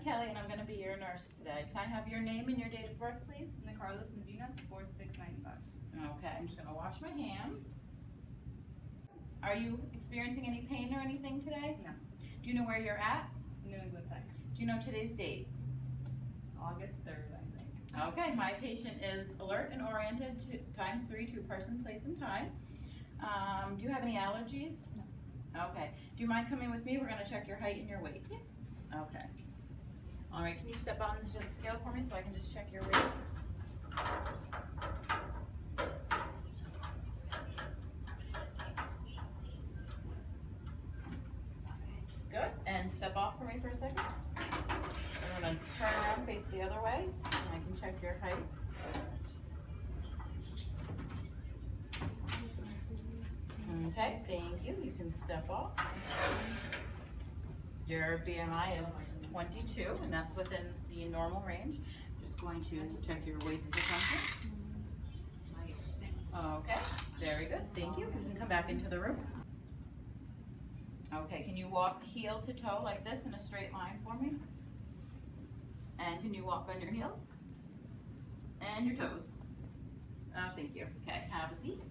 Kelly, and I'm going to be your nurse today. Can I have your name and your date of birth, please? Carlos Medina, 4695. Okay, I'm just going to wash my hands. Are you experiencing any pain or anything today? No. Do you know where you're at? New England Tech. Do you know today's date? August 3rd, I think. Okay, my patient is alert and oriented to ×3 to person, place, and time. Do you have any allergies? No. Okay. Do you mind coming with me? We're going to check your height and your weight. Yeah. Okay. All right, can you step on the scale for me so I can just check your weight? Good. And step off for me for a second. I'm going to turn around, face the other way, and I can check your height. Okay, thank you. You can step off. Your BMI is 22, and that's within the normal range. Just going to check your waist circumference. Okay, very good. Thank you. You can come back into the room. Okay, can you walk heel to toe like this in a straight line for me? And can you walk on your heels? And your toes. Thank you. Okay, have a seat.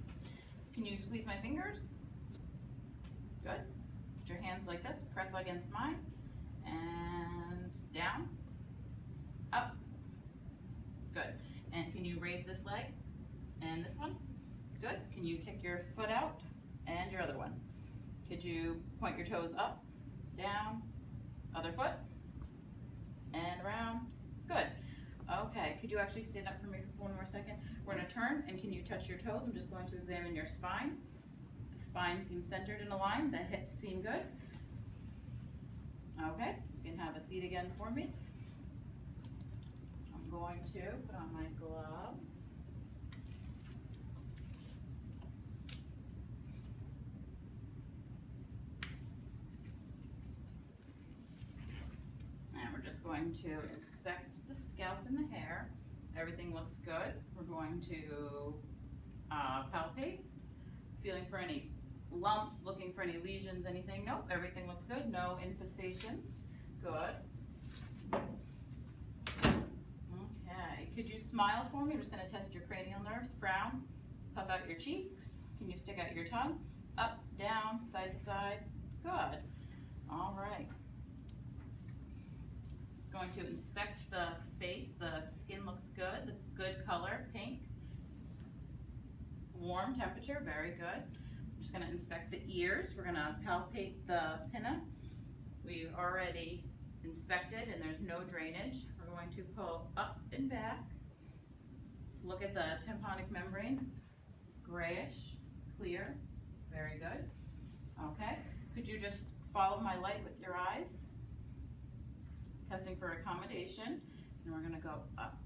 Can you squeeze my fingers? Good. Put your hands like this, press against mine, and down, up. Good. And can you raise this leg and this one? Good. Can you kick your foot out and your other one? Could you point your toes up, down, other foot, and around? Good. Okay, could you actually stand up for me for one more second? We're going to turn, and can you touch your toes? I'm just going to examine your spine. The spine seems centered and aligned. The hips seem good. Okay, you can have a seat again for me. I'm going to put on my gloves. And we're just going to inspect the scalp and the hair. Everything looks good. We're going to palpate, feeling for any lumps, looking for any lesions, anything. Nope, everything looks good. No infestations. Good. Okay, could you smile for me? I'm just going to test your cranial nerves. Frown, puff out your cheeks. Can you stick out your tongue? Up, down, side to side. Good. All right. Going to inspect the face. The skin looks good. The good color, pink. Warm temperature, very good. I'm just going to inspect the ears. We're going to palpate the pinna. We've already inspected and there's no drainage. We're going to pull up and back. Look at the tympanic membrane. It's grayish, clear, very good. Okay, could you just follow my light with your eyes? Testing for accommodation, and we're going to go up.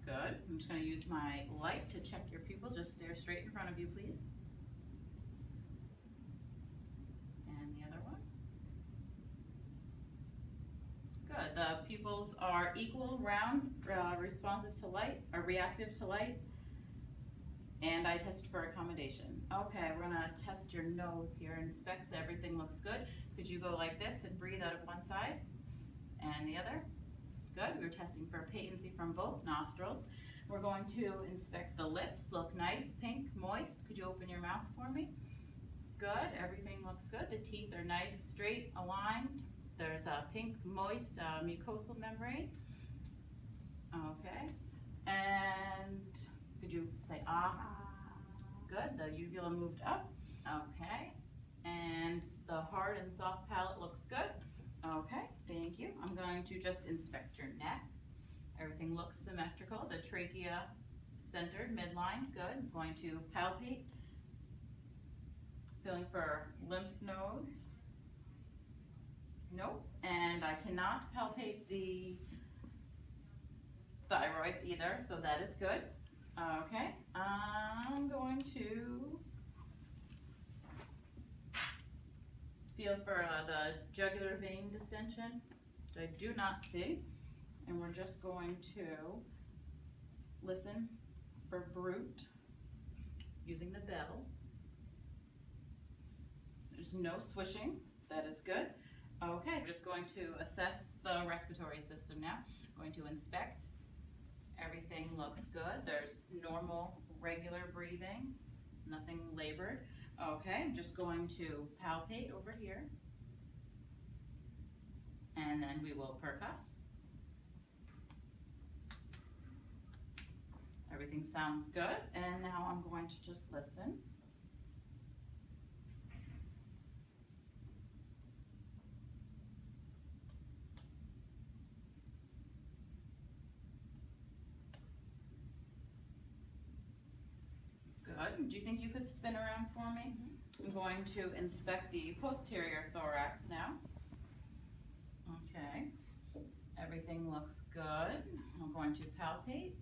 Good. I'm just going to use my light to check your pupils. Just stare straight in front of you, please. And the other one. Good. The pupils are equal, round, responsive to light, or reactive to light. And I test for accommodation. Okay, we're gonna test your nose here. Inspects, everything looks good. Could you go like this and breathe out of one side and the other? Good, we're testing for patency from both nostrils. We're going to inspect the lips, look nice, pink, moist. Could you open your mouth for me? Good, everything looks good. The teeth are nice, straight, aligned. There's a pink, moist mucosal membrane. Okay, and could you say ah? Good, the uvula moved up. Okay, and the hard and soft palate looks good. Okay, thank you. I'm going to just inspect your neck. Everything looks symmetrical. The trachea centered, midline, good. I'm going to palpate. Feeling for lymph nodes. Nope, and I cannot palpate the thyroid either, so that is good. Okay, I'm going to feel for the jugular vein distension, which I do not see. And we're just going to listen for Brute using the bell. There's no swishing. That is good. Okay, we're just going to assess the respiratory system now. Going to inspect. Everything looks good. There's normal, regular breathing. Nothing labored. Okay, I'm just going to palpate over here. And then we will percuss. Everything sounds good. And now I'm going to just listen. Good. Do you think you could spin around for me? I'm going to inspect the posterior thorax now. Okay. Everything looks good. I'm going to palpate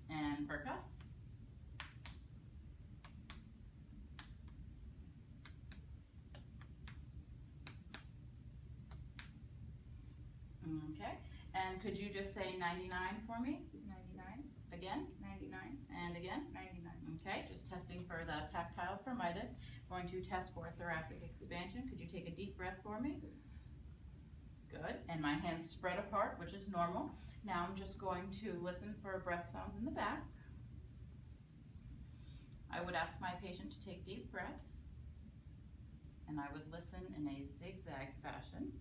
and percuss. Okay. And could you just say 99 for me? 99, Again? 99, And again? 99. Okay, just testing for the tactile firmitis. Going to test for thoracic expansion. Could you take a deep breath for me? Good. And my hands spread apart, which is normal. Now I'm just going to listen for breath sounds in the back. I would ask my patient to take deep breaths, and I would listen in a zigzag fashion.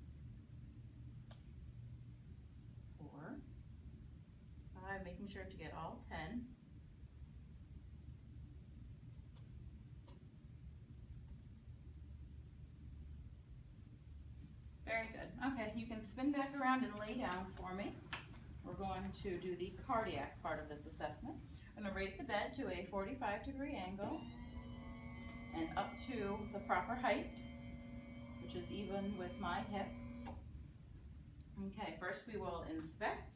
4, 5, making sure to get all 10. Very good. Okay, you can spin back around and lay down for me. We're going to do the cardiac part of this assessment. I'm going to raise the bed to a 45-degree angle and up to the proper height, which is even with my hip. Okay, first we will inspect,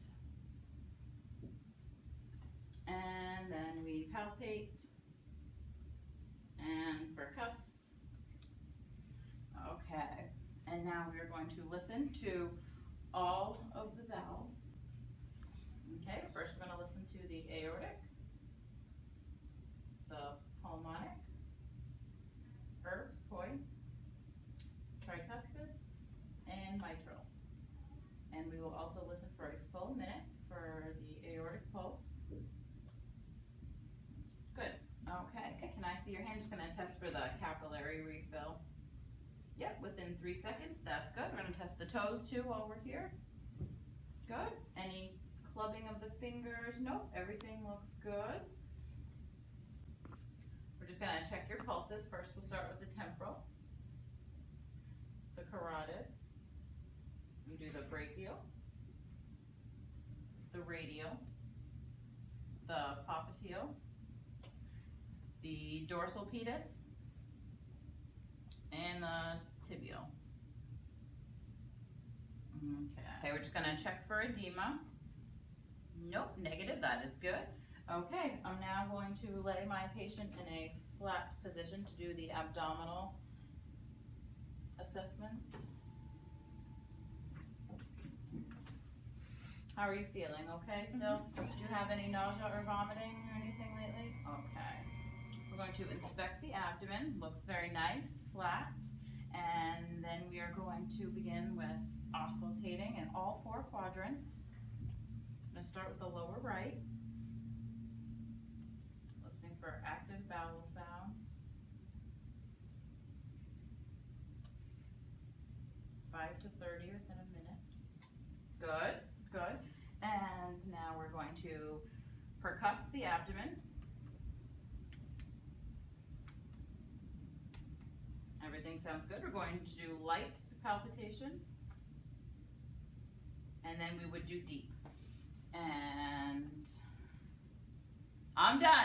and then we palpate and percuss. Okay, and now we are going to listen to all of the valves. Okay, first we're going to listen to the aortic, the pulmonic, Erb's point, tricuspid, and mitral. And we will also listen for a full minute for the aortic pulse. Good. Okay, can I see your hand? Just going to test for the capillary refill. Yep, within 3 seconds. That's good. We're going to test the toes too while we're here. Good. Any clubbing of the fingers? Nope, everything looks good. We're just going to check your pulses. First, we'll start with the temporal, the carotid. We do the brachial, the radial, the popliteal, the dorsal pedis, and the tibial. Okay, we're just going to check for edema. Nope, negative, that is good. Okay, I'm now going to lay my patient in a flat position to do the abdominal assessment. How are you feeling? Okay still? Do you have any nausea or vomiting or anything lately? Okay. We're going to inspect the abdomen. Looks very nice, flat. And then we are going to begin with auscultating in all 4 quadrants. I'm going to start with the lower right. Listening for active bowel sounds. 5 to 30 within a minute. Good. Good. And now we're going to percuss the abdomen. Everything sounds good. We're going to do light palpitation. And then we would do deep. And I'm done.